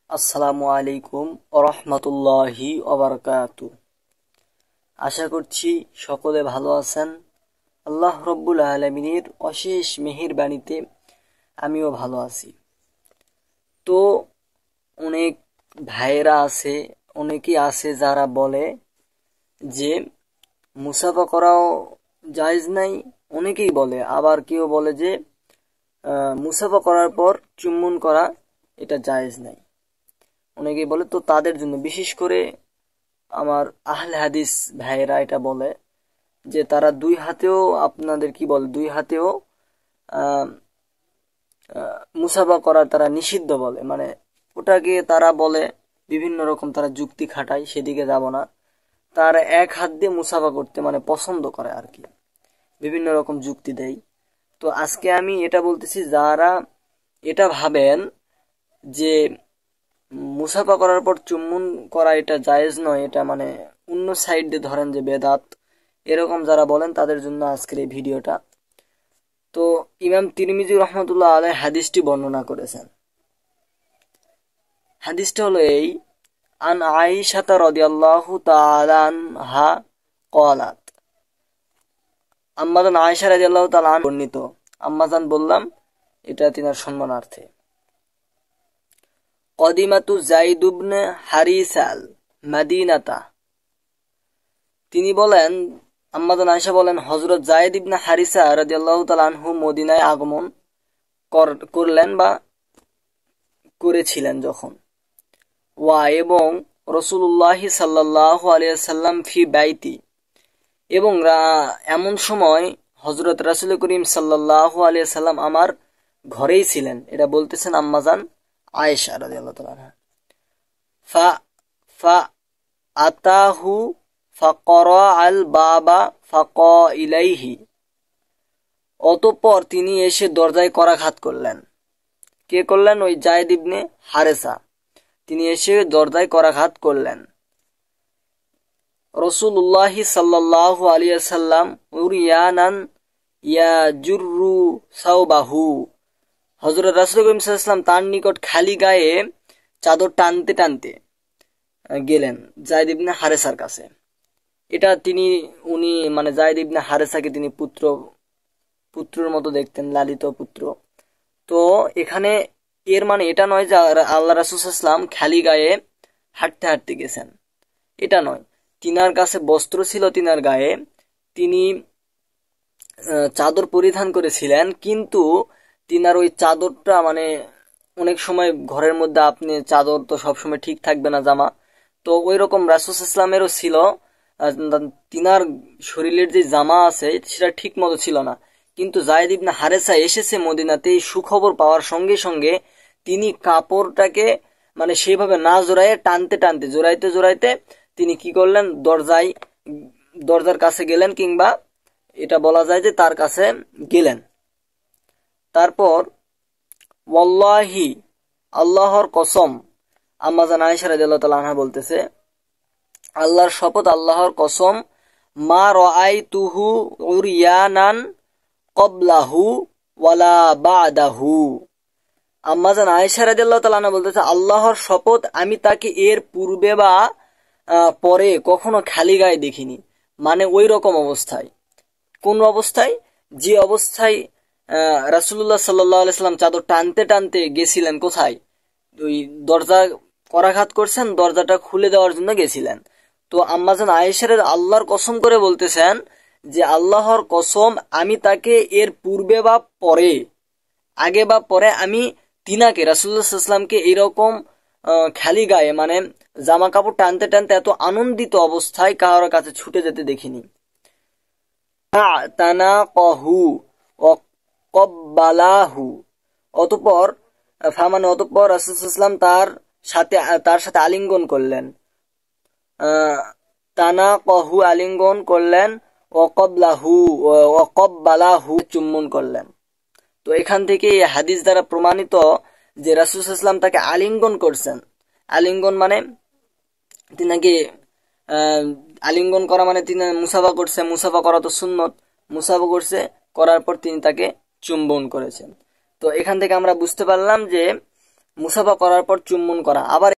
আসসালামু আলাইকুম ওরহমতুল্লাহি ওবারকাতু। আশা করছি সকলে ভালো আছেন। আল্লাহ রব্বুল আলমিনের অশেষ মেহেরবানিতে আমিও ভালো আছি। তো অনেক ভাইয়েরা আছে, অনেকেই আছে যারা বলে যে মুসাফা করাও জায়েজ নাই, অনেকেই বলে। আবার কেউ বলে যে মুসাফা করার পর চুম্বন করা এটা জায়েজ নাই, অনেকেই বলে। তো তাদের জন্য বিশেষ করে আমার আহলে হাদিস ভাইয়েরা এটা বলে যে তারা দুই হাতেও, আপনাদের কি বলে, দুই হাতেও মুসাফা করা তারা নিষিদ্ধ বলে। মানে ওটাকে তারা বলে বিভিন্ন রকম, তারা যুক্তি খাটায়, সেদিকে যাব না। তার এক হাত দিয়ে মুসাফা করতে মানে পছন্দ করে আর কি, বিভিন্ন রকম যুক্তি দেয়। তো আজকে আমি এটা বলতেছি, যারা এটা ভাবেন যে মুসাফা করার পর চুম্বন করা এটা জায়েজ নয়, এটা মানে অন্য সাইড দিয়ে ধরেন যে বেদাত, এরকম যারা বলেন তাদের জন্য আজকের এই ভিডিওটা। তো ইমাম তিরমিজি রহমতুল্লাহ আলাইহি হাদিসটি বর্ণনা করেছেন। হাদিসটা হলো এই: আন আয়েশা রাদিয়াল্লাহু তাআলা আনহা ক্বালাত, আম্মাজান আয়েশা রাদিয়াল্লাহু তাআলা আনহা বর্ণিত। আম্মাজান বললাম, এটা তিনার সম্মানার্থে। কদিমাতু যায়েদ ইবনে হারিসাল মাদিনাতা, তিনি বলেন, আম্মাজান আয়েশা বলেন, হযরত যায়েদ ইবনে হারিসা রাদিয়াল্লাহু তাআলা আনহু মদিনায় আগমন করলেন বা করেছিলেন যখন। এবং রাসূলুল্লাহ সাল্লাল্লাহু আলাইহি ওয়াসাল্লাম ফি বাইতি, এবং এমন সময় হযরত রাসূল করিম সাল্লাল্লাহু আলাইহি ওয়াসাল্লাম আমার ঘরেই ছিলেন। এটা বলতেছেন আম্মাজান আয়েশা রাদিয়াল্লাহু তাআলা আনহা। ফা আতাহু ফাকরা আল বাবা ফাকা ইলাইহি, অতঃপর তিনি এসে দরজায় করাঘাত করলেন। কে করলেন? ওই যায়েদ ইবনে হারেসা, তিনি এসে দরজায় করাঘাত করলেন। রাসূলুল্লাহ সাল্লাল্লাহু আলাইহি ওয়াসাল্লাম উরিয়ানান ইয়াজুরু সাওবাহু, হযরত রাসূল করিম সাল্লাল্লাহু আলাইহি ওয়াসাল্লাম তার নিকট খালি গায়ে চাদর টানতে টানতে গেলেন যায়েদ ইবনে হারেসার কাছে। এটা উনি মানে যায়েদ ইবনে হারেসাকে তিনি পুত্রের মতো দেখতেন, লালিত পুত্র। তো এখানে এর মানে এটা নয় যে আল্লাহ রাসূল সাল্লাল্লাহু আলাইহি ওয়াসাল্লাম খালি গায়ে হাঁটতে হাঁটতে গেছেন, এটা নয়। তিনার কাছে বস্ত্র ছিল তিনার গায়ে, তিনি চাদর পরিধান করেছিলেন, কিন্তু তিনার ওই চাদরটা মানে অনেক সময় ঘরের মধ্যে আপনি চাদর তো সবসময় ঠিক থাকবে না, জামা তো ওই রকম রাসূল সাল্লাল্লাহু আলাইহি ওয়াসাল্লামেরও ছিল। তিনার শরীরের যে জামা আছে সেটা ঠিক মতো ছিল না, কিন্তু যায়েদ ইবনে হারেসা এসেছে মদিনাতে, এই সুখবর পাওয়ার সঙ্গে সঙ্গে তিনি কাপড়টাকে মানে সেইভাবে না জোড়াইয়ে টানতে টানতে, জোড়াইতে জোড়াইতে তিনি কি করলেন, দরজার কাছে গেলেন, কিংবা এটা বলা যায় যে তার কাছে গেলেন। তারপর ওয়াল্লাহি, আল্লাহর কসম, আম্মাজান আয়েশা রাদিয়াল্লাহু তাআলা আনহা বলতেছে, আল্লাহর শপথ, আল্লাহর কসম, মা রাআইতুহু উরিয়ানান ক্বাবলাহু ওয়ালা বা'দাহু, আম্মাজান আয়েশা রাদিয়াল্লাহু তাআলা আনহা বলতেছে, আল্লাহর শপথ, আমি তাকে এর পূর্বে বা পরে কখনো খালি গায়ে দেখিনি। মানে ওই রকম অবস্থায়, কোন অবস্থায়? যে অবস্থায় রাসূলুল্লাহ সাল্লাল্লাহু আলাইহি ওয়াসাল্লাম চাদর টানতে টানতে গেছিলেন, কোথায়? ওই দরজা করাঘাত করছেন, দরজাটা খুলে দেওয়ার জন্য গেছিলেন। তো আম্মাজান আয়েশা আল্লাহর কসম করে বলতেছেন যে আল্লাহর কসম, আমি তাকে এর পূর্বে বা পরে, আগে বা পরে, আমি তিনাকে, রাসূলুল্লাহ সাল্লাল্লাহু আলাইহি ওয়াসাল্লামকে এইরকম খালি গায়ে মানে জামা কাপড় টানতে টানতে এত আনন্দিত অবস্থায় কারোর কাছে ছুটে যেতে দেখিনি। তানাকাহু ও কব্বালাহু, অতঃপর মানে অতঃপর রাসূল সাল্লাল্লাহু আলাইহি ওয়াসাল্লাম তার সাথে আলিঙ্গন করলেন। তানাকাহু, আলিঙ্গন করলেন, ও কব্বালাহু, চুম্বন করলেন। তো এখান থেকে এই হাদিস দ্বারা প্রমাণিত যে রাসূল সাল্লাল্লাহু আলাইহি ওয়াসাল্লাম তাকে আলিঙ্গন করছেন। আলিঙ্গন মানে তিনাকে আলিঙ্গন করা মানে তিনি মুসাফা করছে, মুসাফা করা তো সুন্নত, মুসাফা করছে, করার পর তিনি তাকে চুম্বন করেছেন। তো এখান থেকে আমরা বুঝতে পারলাম যে মুসাফা করার পর চুম্বন করা। আবার